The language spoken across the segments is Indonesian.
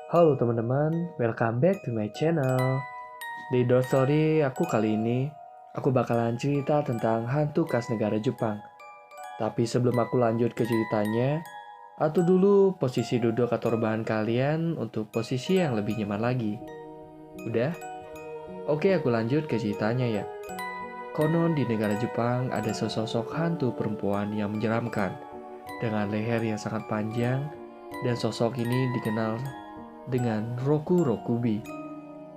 Halo teman-teman, welcome back to my channel. Di Door Story aku kali ini, aku bakalan cerita tentang hantu khas negara Jepang. Tapi sebelum aku lanjut ke ceritanya, atur dulu posisi duduk atau rebahan kalian untuk posisi yang lebih nyaman lagi. Udah? Oke, aku lanjut ke ceritanya ya. Konon di negara Jepang ada sesosok hantu perempuan yang menyeramkan, dengan leher yang sangat panjang, dan sosok ini dikenal dengan Roku Rokubi.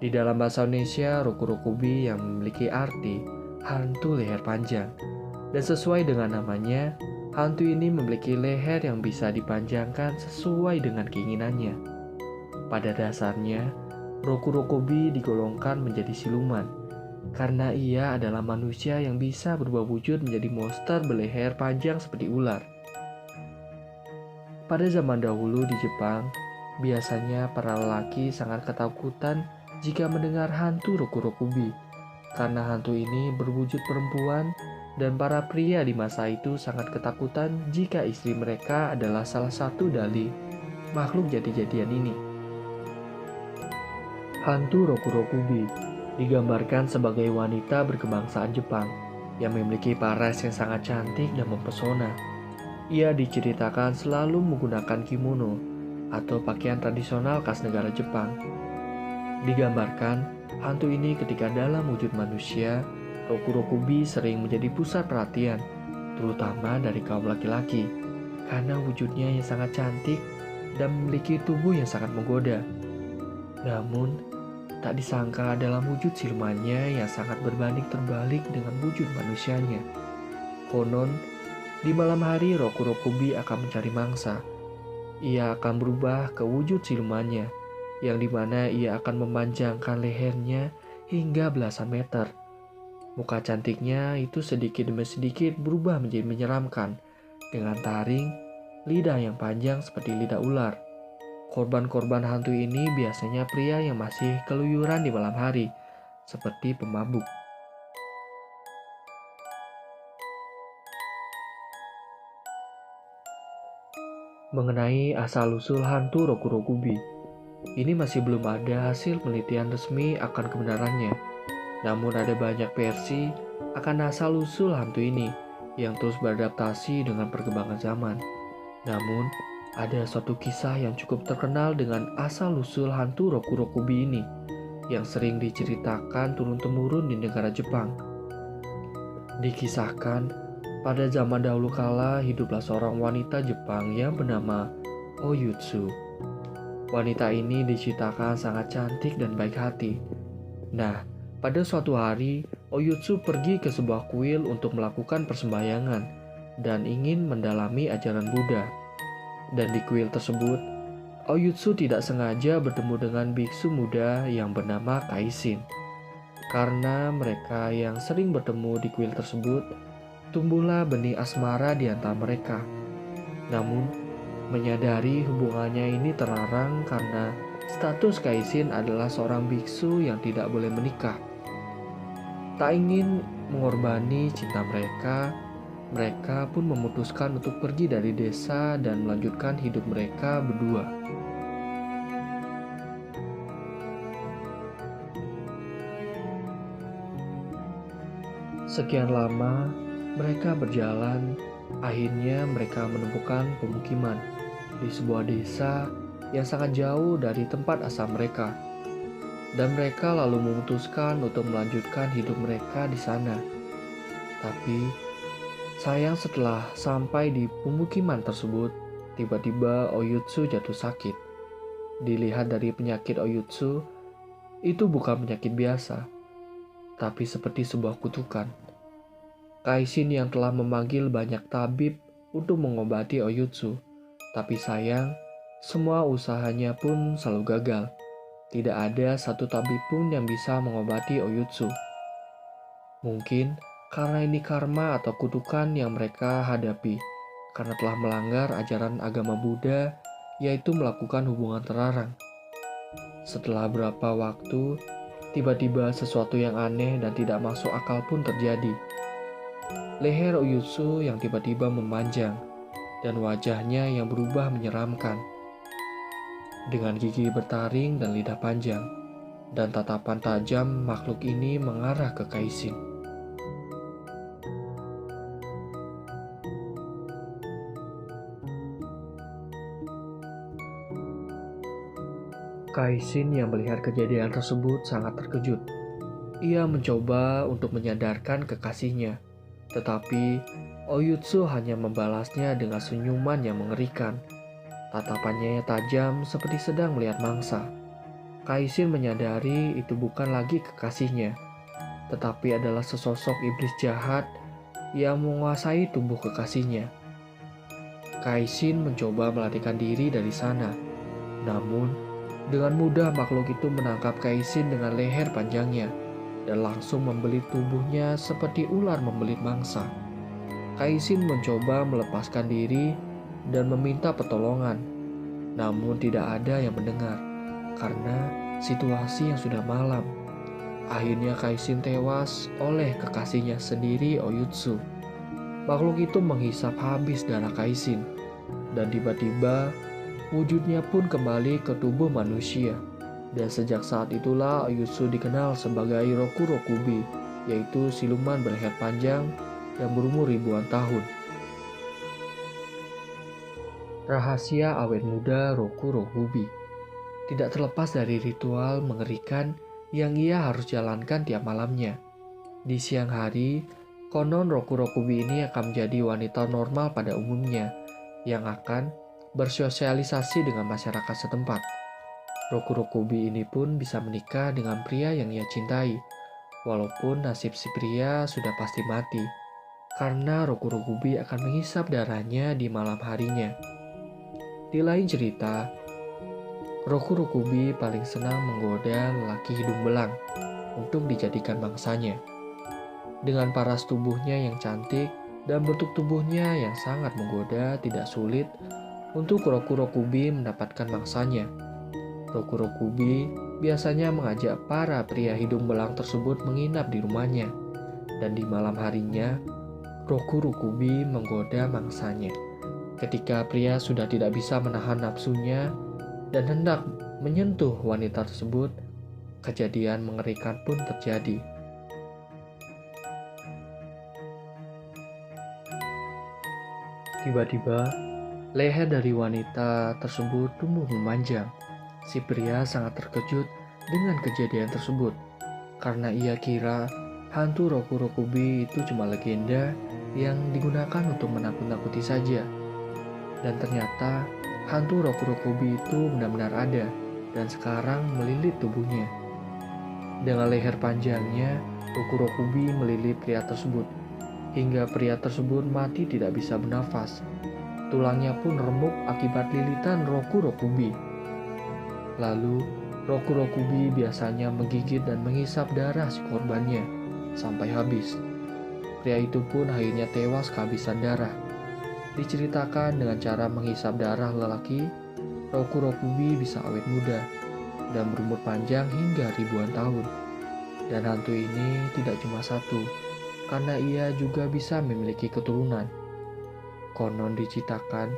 Di dalam bahasa Indonesia, Roku Rokubi yang memiliki arti hantu leher panjang. Dan sesuai dengan namanya, hantu ini memiliki leher yang bisa dipanjangkan sesuai dengan keinginannya. Pada dasarnya, Roku Rokubi digolongkan menjadi siluman, karena ia adalah manusia yang bisa berubah wujud menjadi monster berleher panjang seperti ular. Pada zaman dahulu di Jepang, biasanya para lelaki sangat ketakutan jika mendengar hantu Roku Rokubi, karena hantu ini berwujud perempuan dan para pria di masa itu sangat ketakutan jika istri mereka adalah salah satu dari makhluk jadi-jadian ini. Hantu Roku Rokubi digambarkan sebagai wanita berkebangsaan Jepang yang memiliki paras yang sangat cantik dan mempesona. Ia diceritakan selalu menggunakan kimono atau pakaian tradisional khas negara Jepang. Digambarkan, hantu ini ketika dalam wujud manusia, Roku Rokubi sering menjadi pusat perhatian, terutama dari kaum laki-laki, karena wujudnya yang sangat cantik dan memiliki tubuh yang sangat menggoda. Namun, tak disangka dalam wujud silumannya yang sangat berbanding terbalik dengan wujud manusianya. Konon, di malam hari Roku Rokubi akan mencari mangsa. Ia akan berubah ke wujud silumannya, yang dimana ia akan memanjangkan lehernya hingga belasan meter. Muka cantiknya itu sedikit demi sedikit berubah menjadi menyeramkan, dengan taring, lidah yang panjang seperti lidah ular. Korban-korban hantu ini biasanya pria yang masih keluyuran di malam hari, seperti pemabuk. Mengenai asal-usul hantu Roku Rokubi, ini masih belum ada hasil penelitian resmi akan kebenarannya. Namun ada banyak versi akan asal-usul hantu ini yang terus beradaptasi dengan perkembangan zaman. Namun, ada suatu kisah yang cukup terkenal dengan asal-usul hantu Roku Rokubi ini yang sering diceritakan turun-temurun di negara Jepang. Dikisahkan, pada zaman dahulu kala hiduplah seorang wanita Jepang yang bernama Oyutsu. Wanita ini diciptakan sangat cantik dan baik hati. Nah, pada suatu hari, Oyutsu pergi ke sebuah kuil untuk melakukan persembahyangan dan ingin mendalami ajaran Buddha. Dan di kuil tersebut, Oyutsu tidak sengaja bertemu dengan biksu muda yang bernama Kaisin. Karena mereka yang sering bertemu di kuil tersebut, tumbuhlah benih asmara di antara mereka. Namun, menyadari hubungannya ini terlarang karena status Kaisin adalah seorang biksu yang tidak boleh menikah. Tak ingin mengorbankan cinta mereka, mereka pun memutuskan untuk pergi dari desa dan melanjutkan hidup mereka berdua. Sekian lama mereka berjalan, akhirnya mereka menemukan pemukiman di sebuah desa yang sangat jauh dari tempat asal mereka. Dan mereka lalu memutuskan untuk melanjutkan hidup mereka di sana. Tapi, sayang setelah sampai di pemukiman tersebut, tiba-tiba Oyutsu jatuh sakit. Dilihat dari penyakit Oyutsu, itu bukan penyakit biasa, tapi seperti sebuah kutukan. Kaisin yang telah memanggil banyak tabib untuk mengobati Oyutsu, tapi sayang, semua usahanya pun selalu gagal. Tidak ada satu tabib pun yang bisa mengobati Oyutsu. Mungkin karena ini karma atau kutukan yang mereka hadapi, karena telah melanggar ajaran agama Buddha, yaitu melakukan hubungan terlarang. Setelah beberapa waktu, tiba-tiba sesuatu yang aneh dan tidak masuk akal pun terjadi. Leher Oyutsu yang tiba-tiba memanjang, dan wajahnya yang berubah menyeramkan. Dengan gigi bertaring dan lidah panjang, dan tatapan tajam, makhluk ini mengarah ke Kaisin. Kaisin yang melihat kejadian tersebut sangat terkejut. Ia mencoba untuk menyadarkan kekasihnya, tetapi Oyutsu hanya membalasnya dengan senyuman yang mengerikan. Tatapannya tajam seperti sedang melihat mangsa. Kaisin menyadari itu bukan lagi kekasihnya, tetapi adalah sesosok iblis jahat yang menguasai tubuh kekasihnya. Kaisin mencoba melarikan diri dari sana, namun dengan mudah makhluk itu menangkap Kaisin dengan leher panjangnya dan langsung membelit tubuhnya seperti ular membelit mangsa. Kaisin mencoba melepaskan diri dan meminta pertolongan, namun tidak ada yang mendengar karena situasi yang sudah malam. Akhirnya Kaisin tewas oleh kekasihnya sendiri, Oyutsu. Makhluk itu menghisap habis darah Kaisin, dan tiba-tiba wujudnya pun kembali ke tubuh manusia. Dan sejak saat itulah Oyutsu dikenal sebagai Roku Rokubi, yaitu siluman berleher panjang yang berumur ribuan tahun. Rahasia awet muda Roku Rokubi tidak terlepas dari ritual mengerikan yang ia harus jalankan tiap malamnya. Di siang hari, konon Roku Rokubi ini akan menjadi wanita normal pada umumnya yang akan bersosialisasi dengan masyarakat setempat. Roku Rokubi ini pun bisa menikah dengan pria yang ia cintai, walaupun nasib si pria sudah pasti mati, karena Roku Rokubi akan menghisap darahnya di malam harinya. Di lain cerita, Roku Rokubi paling senang menggoda lelaki hidung belang untuk dijadikan mangsanya. Dengan paras tubuhnya yang cantik dan bentuk tubuhnya yang sangat menggoda, tidak sulit untuk Roku Rokubi mendapatkan mangsanya. Roku Rokubi biasanya mengajak para pria hidung belang tersebut menginap di rumahnya, dan di malam harinya Roku Rokubi menggoda mangsanya. Ketika pria sudah tidak bisa menahan nafsunya dan hendak menyentuh wanita tersebut, kejadian mengerikan pun terjadi. Tiba-tiba, leher dari wanita tersebut tumbuh memanjang. Si pria sangat terkejut dengan kejadian tersebut, karena ia kira hantu Roku Rokubi itu cuma legenda yang digunakan untuk menakut-nakuti saja. Dan ternyata hantu Roku Rokubi itu benar-benar ada dan sekarang melilit tubuhnya. Dengan leher panjangnya, Roku Rokubi melilit pria tersebut, hingga pria tersebut mati tidak bisa bernafas. Tulangnya pun remuk akibat lilitan Roku Rokubi. Lalu, Roku Rokubi biasanya menggigit dan menghisap darah si korbannya sampai habis. Pria itu pun akhirnya tewas kehabisan darah. Diceritakan dengan cara menghisap darah lelaki, Roku Rokubi bisa awet muda dan berumur panjang hingga ribuan tahun. Dan hantu ini tidak cuma satu, karena ia juga bisa memiliki keturunan. Konon diceritakan,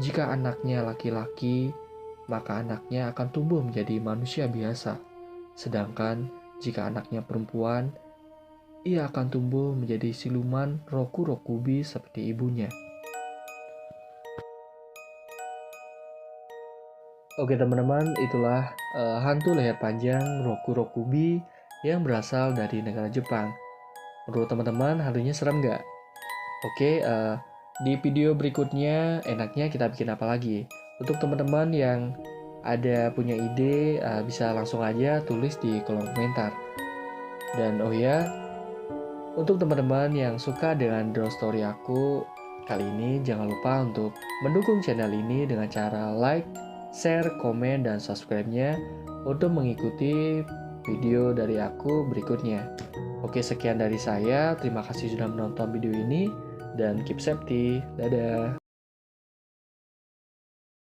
jika anaknya laki-laki, maka anaknya akan tumbuh menjadi manusia biasa. Sedangkan jika anaknya perempuan, ia akan tumbuh menjadi siluman Roku Rokubi seperti ibunya. Oke teman-teman, itulah hantu leher panjang Roku Rokubi yang berasal dari negara Jepang. Menurut teman-teman, hantunya serem nggak? Oke, di video berikutnya enaknya kita bikin apa lagi? Untuk teman-teman yang ada punya ide, bisa langsung aja tulis di kolom komentar. Dan oh ya, untuk teman-teman yang suka dengan drone story aku kali ini, jangan lupa untuk mendukung channel ini dengan cara like, share, komen, dan subscribe-nya untuk mengikuti video dari aku berikutnya. Oke, sekian dari saya. Terima kasih sudah menonton video ini dan keep safety. Dadah.